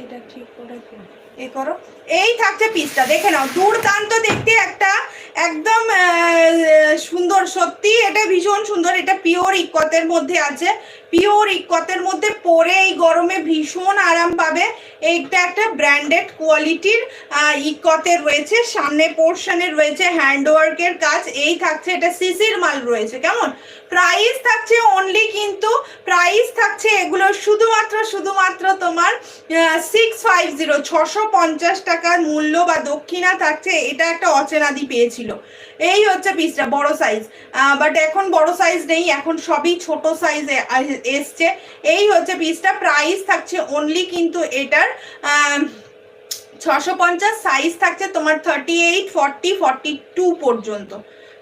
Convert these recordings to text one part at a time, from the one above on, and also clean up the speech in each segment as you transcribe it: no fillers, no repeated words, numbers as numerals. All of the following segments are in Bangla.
এটা ঠিক করে এ করো। এই থাকছে পিসটা, দেখে নাও, দুর্দান্ত দেখতে একটা, একদম সুন্দর, সত্যি এটা ভীষণ সুন্দর। এটা পিওর ইকতের মধ্যে আছে, পিওর ইকতের মধ্যে পরে এই গরমে ভীষণ আরাম পাবে। এইটা একটা ব্র্যান্ডেড কোয়ালিটির ইকতের রয়েছে, সামনে পোর্শনে রয়েছে হ্যান্ডওয়ার্কের কাজ। এই থাকছে, এটা সিসির মাল রয়েছে, কেমন। প্রাইস থাকছে অনলি, কিন্তু প্রাইস থাকছে এগুলো শুধুমাত্র তোমার 650, 650 টাকার মূল্য বা দক্ষিণা থাকছে। এটা একটা অচেনাদি পেয়েছিল। এই হচ্ছে পিসটা, বড় সাইজ, বাট এখন বড় সাইজ নেই, এখন সবই ছোট সাইজে এসছে। এই হচ্ছে পিসটা, প্রাইস থাকছে অনলি কিন্তু এটার 650। সাইজ থাকছে তোমার 38, 40, 42 পর্যন্ত,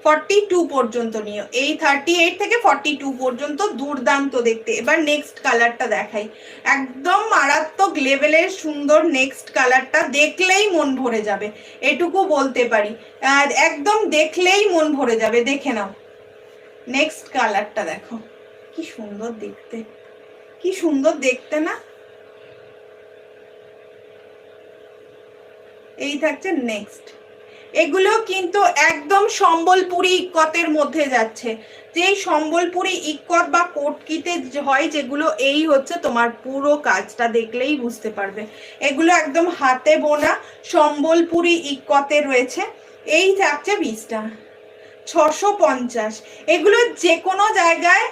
42 পর্যন্ত নিও। এই 38 থেকে 42 পর্যন্ত, দুর্দান্ত দেখতে। এবার নেক্সট কালারটা দেখাই, একদম মারাত্মক লেভেলের সুন্দর। নেক্সট কালারটা দেখলেই মন ভরে যাবে, এটুকু বলতে পারি, একদম দেখলেই মন ভরে যাবে। দেখে নাও নেক্সট কালারটা, দেখো কি সুন্দর দেখতে, কি সুন্দর দেখতে না। এই থাকছে নেক্সট। এগুলো কিন্তু একদম সম্বলপুরি ইক্কতের মধ্যে যাচ্ছে, যে সম্বলপুরি ইক্কত বা কোটকিতে হয় যেগুলো, এই হচ্ছে তোমার পুরো কাজটা দেখলেই বুঝতে পারবে। এগুলো একদম হাতে বোনা সম্বলপুরি ইক্কতে রয়েছে। এই থাকছে পিসটা 650। এগুলো যে কোনো জায়গায়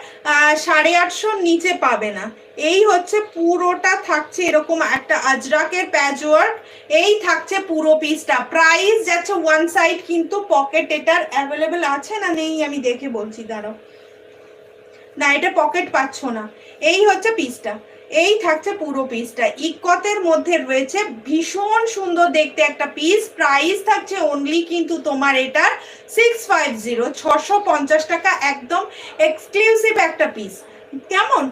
850 নিচে পাবে না। এই হচ্ছে পুরোটা থাকছে এরকম একটা আজরাকের প্যাচওয়ার্ক। এই থাকছে পুরো পিসটা। প্রাইস যাচ্ছে ওয়ান সাইড, কিন্তু পকেট এটার অ্যাভেলেবেল আছে না নেই আমি দেখে বলছি, দাঁড়াও, না এটা পকেট পাচ্ছ না। এই হচ্ছে পিসটা, এই থাকছে পুরো পিসটা, ইকতের মধ্যে রয়েছে, ভীষণ সুন্দর দেখতে একটা পিস। প্রাইস থাকছে অনলি কিন্তু তোমার এটার 650, 650 টাকা, একদম এক্সক্লুসিভ একটা পিস, কেমন।